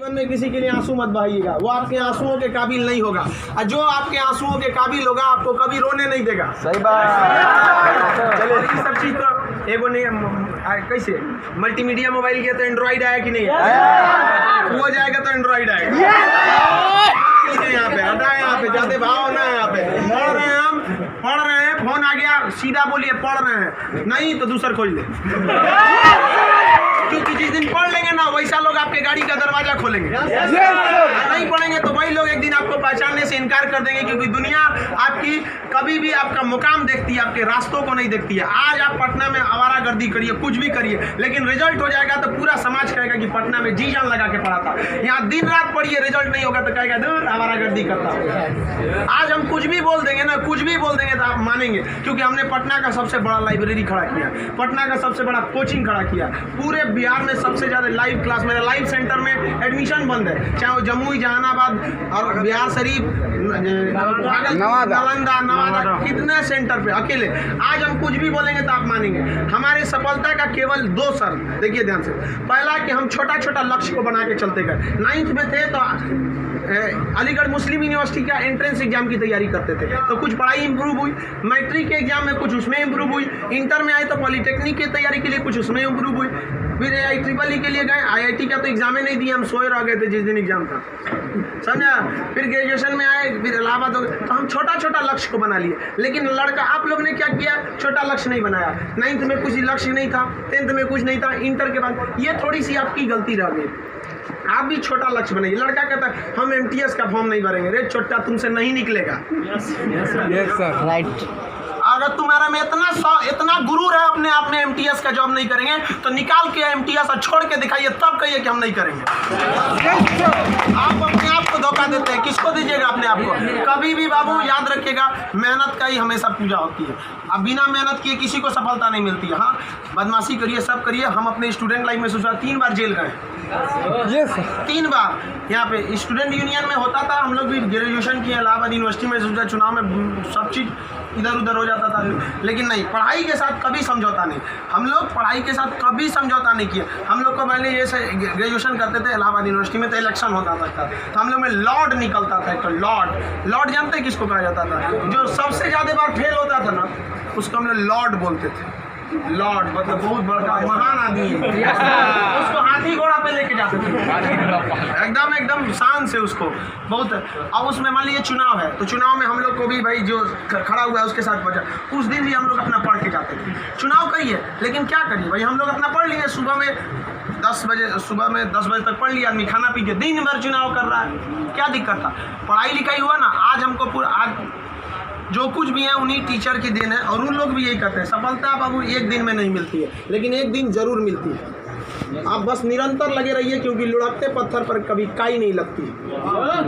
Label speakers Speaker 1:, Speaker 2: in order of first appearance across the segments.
Speaker 1: जीवन में किसी के लिए आंसू मत बहाइएगा, वो आपके आंसुओं के काबिल नहीं होगा, और जो आपके आंसुओं के काबिल होगा आपको कभी रोने नहीं देगा।
Speaker 2: सही बात।
Speaker 1: चलिए ये सब चीज तो एगो नहीं कैसे मल्टीमीडिया मोबाइल किया तो एंड्रॉइड आया कि नहीं आया, वो जाएगा तो एंड्रॉइड आएगा। यहाँ पे हटा, यहाँ पे जाते भाव ना, यहाँ पे पढ़ रहे हैं, हम पढ़ रहे हैं, फोन आ गया सीधा बोलिए पढ़ रहे हैं, नहीं तो दूसरा खोल ले, क्योंकि जिस दिन पढ़ लेंगे ना वैसा लोग आपके गाड़ी का दरवाजा खोलेंगे। नहीं पढ़ेंगे तो वही लोग एक दिन आपको पहचानने से इनकार कर देंगे, क्योंकि दुनिया आपकी कभी भी आपका मुकाम देखती है, आपके रास्तों को नहीं देखती है। आज आप पटना में आवारागर्दी करिए, कुछ भी करिए, लेकिन रिजल्ट हो जाएगा तो पूरा समाज कहेगा कि पटना में जी जान लगा के पढ़ा था। यहाँ दिन रात पढ़िए, रिजल्ट नहीं होगा तो कहेगा दूर आवारागर्दी करता। आज हम कुछ भी बोल देंगे ना, कुछ भी बोल देंगे तो आप मानेंगे, क्योंकि हमने पटना का सबसे बड़ा लाइब्रेरी खड़ा किया, पटना का सबसे बड़ा कोचिंग खड़ा किया, पूरे बिहार में सबसे ज्यादा लाइव क्लास, मेरा लाइव सेंटर में एडमिशन बंद है, चाहे वो जमुई, जहानाबाद और बिहार शरीफ, नालंदा, नवादा, कितने सेंटर पे अकेले। आज हम कुछ भी बोलेंगे तो आप मानेंगे। हमारे सफलता का केवल 2 शर्त, देखिए ध्यान से। पहला कि हम छोटा छोटा लक्ष्य को बना के चलते गए। 9th में थे तो अलीगढ़ मुस्लिम यूनिवर्सिटी का एंट्रेंस एग्जाम की तैयारी करते थे, तो कुछ पढ़ाई इंप्रूव हुई, मैट्रिक के एग्जाम में कुछ उसमें इंप्रूव हुई, इंटर में आए तो पॉलिटेक्निक की तैयारी के लिए कुछ उसमें इंप्रूव हुई, फिर IEEE के लिए गए, IIT का तो एग्जाम ही नहीं दिया, हम सोए रह गए थे जिस दिन एग्जाम था, समझा। फिर ग्रेजुएशन में आए, फिर इलाहाबाद हो गए, तो हम छोटा छोटा लक्ष्य को बना लिए। लेकिन लड़का, आप लोग ने क्या किया, छोटा लक्ष्य नहीं बनाया। 9th में कुछ लक्ष्य नहीं था, 10th में कुछ नहीं था, इंटर के बाद ये थोड़ी सी आपकी गलती रह गई। आप भी छोटा लक्ष्य बनाइए। लड़का कहता है हम MTS का फॉर्म नहीं भरेंगे, रे छोटा तुमसे नहीं निकलेगा।
Speaker 2: राइट।
Speaker 1: अगर तुम्हारा में इतना गुरूर है अपने आप में MTS का जॉब नहीं करेंगे तो निकाल के MTS और छोड़ के दिखाइए, तब कहिए कि हम नहीं करेंगे। आप अपने आप को धोखा देते हैं, किसको दीजिएगा अपने आप को। कभी भी बाबू याद रखिएगा, मेहनत का ही हमेशा पूजा होती है। अब बिना मेहनत किए किसी को सफलता नहीं मिलती है। हाँ, बदमाशी करिए, सब करिए। हम अपने स्टूडेंट लाइफ में सोचा 3 बार जेल गए, 3 बार। यहाँ पे स्टूडेंट यूनियन में होता था, हम लोग भी ग्रेजुएशन किए इलाहाबाद यूनिवर्सिटी में, सोचा चुनाव में सब चीज़ इधर उधर हो जाता था, लेकिन नहीं, पढ़ाई के साथ कभी समझौता नहीं। हम लोग पढ़ाई के साथ कभी समझौता नहीं किया। हम लोग को पहले जैसे ग्रेजुएशन करते थे इलाहाबाद यूनिवर्सिटी में, तो इलेक्शन होता था तो हम लोग में लॉर्ड निकलता था। तो लॉर्ड जानते हैं किसको कहा जाता था? जो सबसे ज़्यादा बार फेल होता था ना, उसको हम लोग लॉर्ड बोलते थे। लॉर्ड मतलब बहुत बड़ा महान आदमी है, उसको हाथी घोड़ा पे लेके जाते थे, एकदम शान से उसको बहुत। अब उसमें मान लीजिए चुनाव है, तो चुनाव में हम लोग को भी भाई जो खड़ा हुआ है उसके साथ बचा, उस दिन भी हम लोग अपना पढ़ के जाते थे। चुनाव करिए, लेकिन क्या करिए भाई, हम लोग अपना पढ़ लिए। सुबह में 10 बजे तक पढ़ लिया आदमी, खाना पी के दिन भर चुनाव कर रहा है, क्या दिक्कत था? पढ़ाई लिखाई हुआ ना। आज हमको आज जो कुछ भी है उन्हीं टीचर की देन है, और उन लोग भी यही कहते हैं सफलता बाबू एक दिन में नहीं मिलती है, लेकिन एक दिन जरूर मिलती है। आप बस निरंतर लगे रहिए, क्योंकि लुढ़कते पत्थर पर कभी काई नहीं लगती।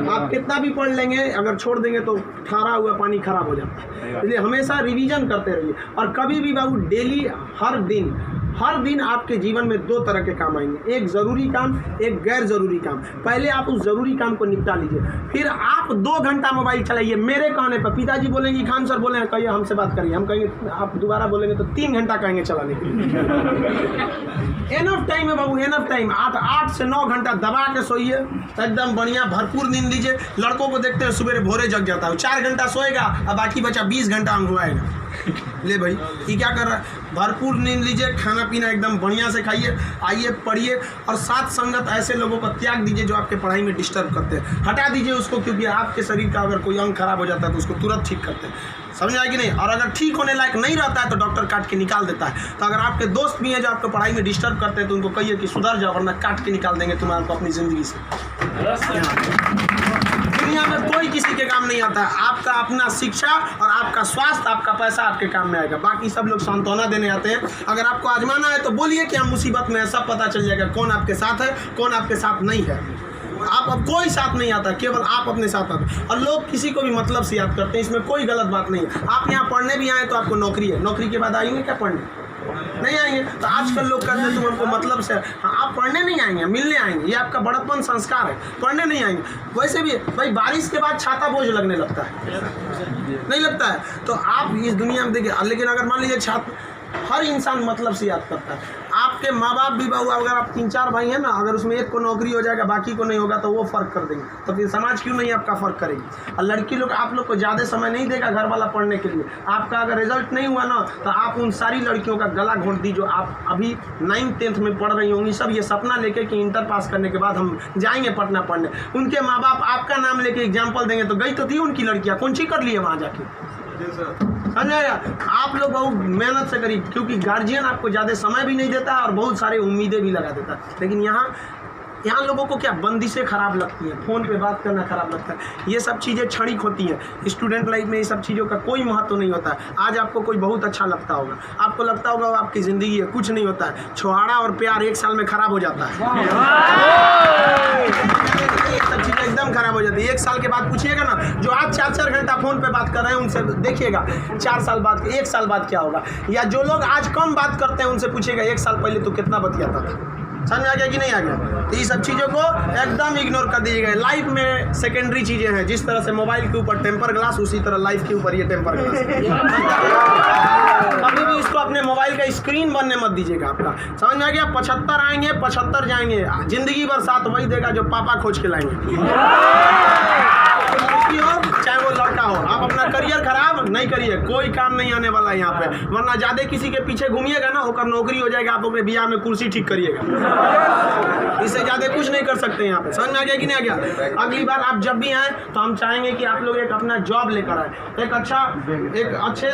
Speaker 1: आप कितना भी पढ़ लेंगे, अगर छोड़ देंगे तो ठहरा हुआ पानी खराब हो जाता है। इसलिए हमेशा रिवीजन करते रहिए, और कभी भी बाबू डेली हर दिन आपके जीवन में 2 तरह के काम आएंगे, एक ज़रूरी काम, एक गैर ज़रूरी काम। पहले आप उस ज़रूरी काम को निपटा लीजिए, फिर आप 2 घंटा मोबाइल चलाइए। मेरे कहने पर पिताजी बोलेंगे खान सर बोले कहिए हमसे बात करिए, हम कहेंगे आप दोबारा बोलेंगे तो 3 घंटा कहेंगे चलाने के लिए। एनफ टाइम है बाबू, एनफ टाइम। आप 8 से 9 घंटा दबा के सोइए, एकदम बढ़िया भरपूर नींद लीजिए। लड़कों को देखते हैं सुबह भोरे जग जाता है, 4 घंटा सोएगा और बाकी बचा 20 घंटा अंगुआएगा। ले भाई ये क्या कर रहा है? भरपूर नींद लीजिए, खाना पीना एकदम बढ़िया से खाइए, आइए पढ़िए, और साथ संगत ऐसे लोगों को त्याग दीजिए जो आपके पढ़ाई में डिस्टर्ब करते हैं। हटा दीजिए उसको, क्योंकि आपके शरीर का अगर कोई अंग खराब हो जाता है तो उसको तुरंत ठीक करते हैं, समझ आए कि नहीं? और अगर ठीक होने लायक नहीं रहता है तो डॉक्टर काट के निकाल देता है। तो अगर आपके दोस्त भी हैं जो आपको पढ़ाई में डिस्टर्ब करते हैं तो उनको कहिए कि सुधर जाओ, वरना काट के निकाल देंगे तुम्हारे को अपनी ज़िंदगी से। दुनिया में कोई किसी के काम नहीं आता है। आपका अपना शिक्षा और आपका स्वास्थ्य, आपका पैसा आपके काम में आएगा। बाकी सब लोग सांत्वना देने आते हैं। अगर आपको आजमाना है तो बोलिए कि हम मुसीबत में है, सब पता चल जाएगा कौन आपके साथ है, कौन आपके साथ नहीं है। आप अब कोई साथ नहीं आता, केवल आप अपने साथ आते। और लोग किसी को भी मतलब से याद करते हैं, इसमें कोई गलत बात नहीं है। आप यहाँ पढ़ने भी आए तो आपको नौकरी है, नौकरी के बाद आएंगे क्या पढ़ने? नहीं आएंगे। तो आजकल लोग कहते हैं तुम हमको मतलब से, हाँ आप पढ़ने नहीं आएंगे, मिलने आएंगे, ये आपका बड़प्पन संस्कार है, पढ़ने नहीं आएंगे। वैसे भी भाई बारिश के बाद छाता बोझ लगने लगता है, नहीं लगता है? तो आप इस दुनिया में देखिए, लेकिन अगर मान लीजिए छात्र, हर इंसान मतलब से याद करता है। आप आपके माँ बाप भी बहु, अगर आप 3-4 भाई हैं ना, अगर उसमें एक को नौकरी हो जाएगा बाकी को नहीं होगा तो वो फ़र्क कर देंगे, तो फिर समाज क्यों नहीं आपका फ़र्क करेगी। और लड़की लोग आप लोग को ज़्यादा समय नहीं देगा घर वाला पढ़ने के लिए। आपका अगर रिजल्ट नहीं हुआ ना तो आप उन सारी लड़कियों का गला घोंट दी जो आप अभी 9th-10th में पढ़ रही होंगी, सब ये सपना लेके कि इंटर पास करने के बाद हम जाएंगे पटना पढ़ने। उनके माँ बाप आपका नाम लेके एग्जाम्पल देंगे तो गई तो थी उनकी लड़कियाँ, कौन सी कर लिए वहाँ जाके। समझाया, आप लोग बहुत मेहनत से करिए, क्योंकि गार्जियन आपको ज़्यादा समय भी नहीं देता है और बहुत सारे उम्मीदें भी लगा देता है। लेकिन यहाँ लोगों को क्या बंदिशें खराब लगती हैं, फ़ोन पे बात करना खराब लगता है, ये सब चीज़ें क्षणिक होती हैं। स्टूडेंट लाइफ में ये सब चीज़ों का कोई महत्व नहीं होता है। आज आपको कोई बहुत अच्छा लगता होगा, आपको लगता होगा वो आपकी ज़िंदगी है, कुछ नहीं होता है। छुहाड़ा और प्यार 1 साल में खराब हो जाता है, ये सब चीज़ें एकदम खराब हो जाती है। 1 साल के बाद पूछिएगा ना, जो आज 4-4 घंटा फ़ोन पे बात कर रहे हैं उनसे देखिएगा 4 साल बाद 1 साल बाद क्या होगा। या जो लोग आज कम बात करते हैं उनसे पूछिएगा 1 साल पहले तो कितना बतियाता था। समझ में आ गया कि नहीं आ गया। तो ये सब चीज़ों को एकदम इग्नोर कर दीजिएगा। लाइफ में सेकेंडरी चीज़ें हैं, जिस तरह से मोबाइल के ऊपर टेम्पर ग्लास, उसी तरह लाइफ के ऊपर ये टेम्पर ग्लास। कभी भी इसको अपने मोबाइल का स्क्रीन बनने मत दीजिएगा आपका। समझ में आ गया। 75 आएंगे 75 जाएंगे, जिंदगी भर साथ वही देगा जो पापा खोज के लाएंगे, चाहे वो लड़का हो। आप अपना करियर खराब नहीं करिए, कोई काम नहीं आने वाला है यहाँ पे, वरना ज्यादा किसी के पीछे घूमिएगा ना, होकर नौकरी हो जाएगा, आप अपने बियाह में कुर्सी ठीक करिएगा, इससे ज्यादा कुछ नहीं कर सकते यहाँ पे। समझ में आ गया कि नहीं आ गया। अगली बार आप जब भी आए तो हम चाहेंगे कि आप लोग एक अपना जॉब लेकर आए, एक अच्छे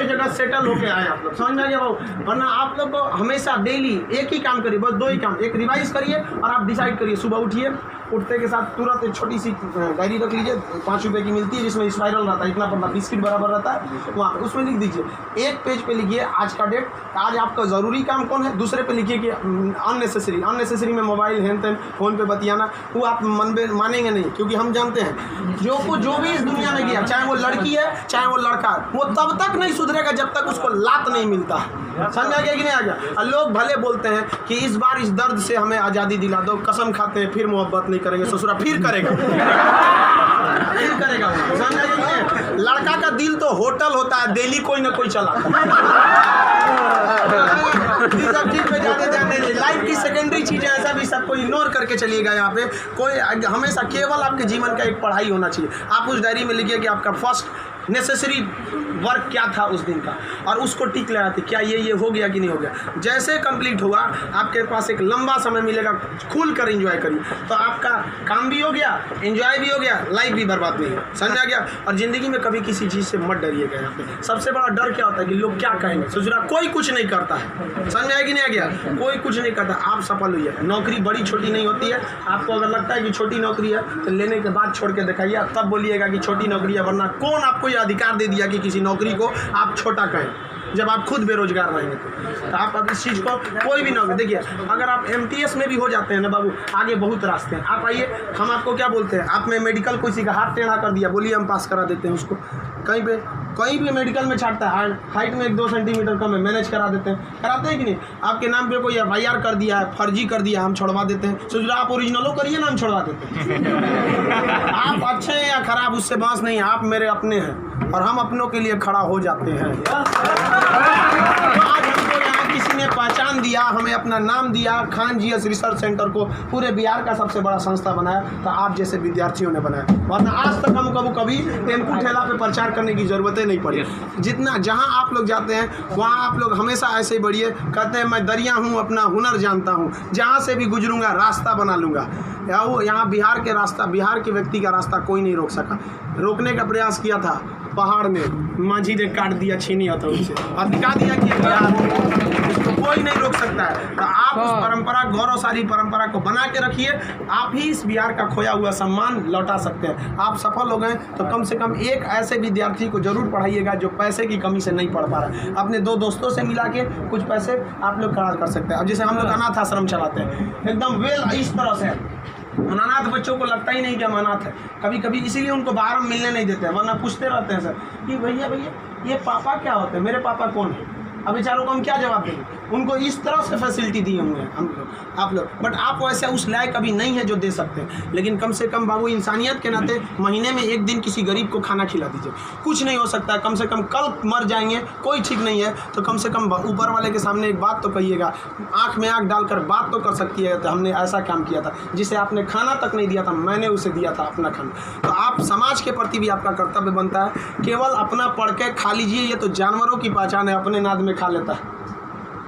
Speaker 1: जगह सेटल होके आए आप लोग। समझ में आ गया भाव। वरना आप लोग को हमेशा डेली एक ही काम करिए, बस 2 ही काम, एक रिवाइज करिए और आप डिसाइड करिए। सुबह उठिए, उठते के साथ तुरंत एक छोटी सी डायरी रख लीजिए, 5 रुपए की मिलती है, जिसमें स्पाइरल रहता है, इतना बड़ा बिस्किट बराबर रहता है, वहाँ पे उसमें लिख दीजिए। एक पेज पे लिखिए आज का डेट, आज आपका ज़रूरी काम कौन है। दूसरे पे लिखिए कि अननेसेसरी में मोबाइल हैन तैन फ़ोन पे बतियाना, वो आप मानेंगे नहीं, क्योंकि हम जानते हैं जो भी इस दुनिया में गया, चाहे वो लड़की है चाहे वो लड़का है, वो तब तक नहीं सुधरेगा जब तक उसको लात नहीं मिलता है। समझ आ गया कि नहीं आ गया। लोग भले बोलते हैं कि इस बार इस दर्द से हमें आज़ादी दिला दो, कसम खाते हैं फिर मोहब्बत नहीं करेंगे, ससुरा फिर करेगा फिर करेगा। समझ आ गया कि नहीं। लड़का का दिल तो होटल होता है, दिल्ली कोई ना कोई चला। इस सब चीज़ पे ज़्यादा ध्यान नहीं। लाइफ की सेकेंडरी चीज़ें ऐसा भी सबको इग्नोर करके चलिएगा। यहाँ पे कोई हमेशा केवल आपके जीवन का एक पढ़ाई होना चाहिए। आप उस डायरी में लिखिए कि आपका फर्स्ट नेसेसरी वर्क क्या था उस दिन का, और उसको टिक लगाते क्या ये हो गया कि नहीं हो गया। जैसे कंप्लीट हुआ आपके पास एक लंबा समय मिलेगा, खुल कर एंजॉय करिए, तो आपका काम भी हो गया, एंजॉय भी हो गया, लाइफ भी बर्बाद नहीं है। समझ आ गया। और ज़िंदगी में कभी किसी चीज़ से मत डरिएगा। यहाँ पे सबसे बड़ा डर क्या होता है कि लोग क्या कहेंगे। सोचना कोई कुछ नहीं करता है, समझ आया कि नहीं आ गया। कोई कुछ नहीं करता, आप सफल हुई है। नौकरी बड़ी छोटी नहीं होती है। आपको अगर लगता है कि छोटी नौकरी है तो लेने के बाद छोड़ के दिखाइए, तब बोलिएगा कि छोटी नौकरी है। वरना कौन आपको अधिकार दे दिया कि किसी नौकरी को आप छोटा कहें, जब आप खुद बेरोजगार रहेंगे तो आप अब इस चीज़ को कोई भी नौकरी देखिए। अगर आप MTS में भी हो जाते हैं ना बाबू, आगे बहुत रास्ते हैं। आप आइए, हम आपको क्या बोलते हैं, आप में मेडिकल किसी का हाथ टेढ़ा कर दिया, बोलिए हम पास करा देते हैं उसको। कहीं भी मेडिकल में छाटता है, हाइट में 1-2 सेंटीमीटर कम है, मैनेज करा देते हैं। कराते हैं कि नहीं। आपके नाम पे कोई FIR कर दिया है, फर्जी कर दिया, हम छोड़वा देते हैं। सोच रहे आप ओरिजिनलो करिए ना, हम छोड़वा देते हैं। आप अच्छे हैं या खराब उससे बात नहीं है, आप मेरे अपने हैं और हम अपनों के लिए खड़ा हो जाते हैं। आज हमको यहाँ किसी ने पहचान दिया, हमें अपना नाम दिया, खान GS रिसर्च सेंटर को पूरे बिहार का सबसे बड़ा संस्था बनाया, तो आप जैसे विद्यार्थियों ने बनाया। वरना आज तक हम कभी टेम्पू ठेला पे प्रचार करने की ज़रूरत नहीं पड़ी। जितना जहाँ आप लोग जाते हैं वहाँ आप लोग हमेशा ऐसे ही बढ़िए। कहते हैं मैं दरिया हूँ, अपना हुनर जानता हूँ, जहाँ से भी गुजरूंगा रास्ता बना लूँगा। यहाँ बिहार के व्यक्ति का रास्ता कोई नहीं रोक सका। रोकने का प्रयास किया था पहाड़ में, माझी ने काट दिया छीनी हथौड़ी से और दिखा दिया कि बिहार, इसको कोई नहीं रोक सकता है। तो आप उस परंपरा, गौरवशाली परंपरा को बना के रखिए। आप ही इस बिहार का खोया हुआ सम्मान लौटा सकते हैं। आप सफल हो गए तो कम से कम एक ऐसे विद्यार्थी को जरूर पढ़ाइएगा जो पैसे की कमी से नहीं पढ़ पा रहा है। अपने 2 दोस्तों से मिला के कुछ पैसे आप लोग खर्च कर सकते हैं। अब जैसे हम लोग अनाथ आश्रम चलाते हैं, एकदम इस तरह से अनाथ बच्चों को लगता ही नहीं कि हम अनाथ है। कभी कभी इसीलिए उनको बाहर हम मिलने नहीं देते हैं, वरना पूछते रहते हैं सर कि भैया ये पापा क्या होते हैं, मेरे पापा कौन है। अब बेचारों को हम क्या जवाब देंगे। उनको इस तरह से फैसिलिटी दी होंगे हम लोग आप लोग, बट आप वैसे उस लायक अभी नहीं है जो दे सकते हैं। लेकिन कम से कम बाबू इंसानियत के नाते महीने में एक दिन किसी गरीब को खाना खिला दीजिए। कुछ नहीं हो सकता है, कम से कम कल मर जाएंगे, कोई ठीक नहीं है, तो कम से कम ऊपर वाले के सामने एक बात तो कहिएगा, आँख में आँख डालकर बात तो कर सकती है, तो हमने ऐसा काम किया था जिसे आपने खाना तक नहीं दिया था, मैंने उसे दिया था अपना खाना। तो आप समाज के प्रति भी आपका कर्तव्य बनता है। केवल अपना पढ़ के खा लीजिए, ये तो जानवरों की पहचान है, अपने नाद में खा लेता है,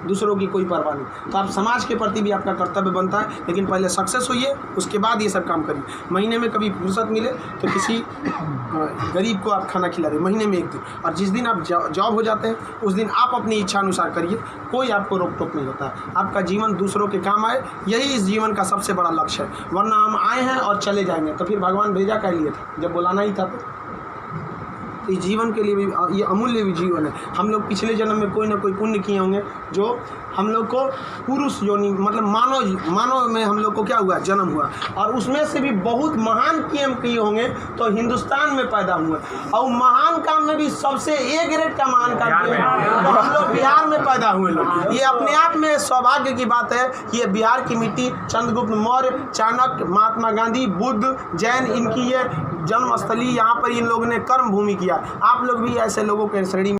Speaker 1: दूसरों की कोई परवाह नहीं। तो आप समाज के प्रति भी आपका कर्तव्य बनता है, लेकिन पहले सक्सेस होइए, उसके बाद ये सब काम करिए। महीने में कभी फुर्सत मिले तो किसी गरीब को आप खाना खिला दें, महीने में एक दिन। और जिस दिन आप जॉब हो जाते हैं उस दिन आप अपनी इच्छा अनुसार करिए, कोई आपको रोक टोक नहीं होता है। आपका जीवन दूसरों के काम आए, यही इस जीवन का सबसे बड़ा लक्ष्य है। वरना हम आए हैं और चले जाएंगे, तो फिर भगवान भेजा क्या लिए थे जब बुलाना ही था। तो इस जीवन के लिए भी ये अमूल्य भी जीवन है। हम लोग पिछले जन्म में कोई ना कोई पुण्य किए होंगे जो हम लोग को पुरुष योनि मतलब मानव में हम लोग को क्या हुआ, जन्म हुआ, और उसमें से भी बहुत महान काम किए होंगे तो हिंदुस्तान में पैदा हुए। और महान काम में भी सबसे ए ग्रेड का महान काम किए तो हम लोग बिहार में पैदा हुए लोग। ये अपने आप में सौभाग्य की बात है। ये बिहार की मिट्टी, चंद्रगुप्त मौर्य, चाणक्य, महात्मा गांधी, बुद्ध, जैन, इनकी ये जन्मस्थली, यहाँ पर इन लोगों ने कर्म भूमि किया। आप लोग भी ऐसे लोगों के श्रेणी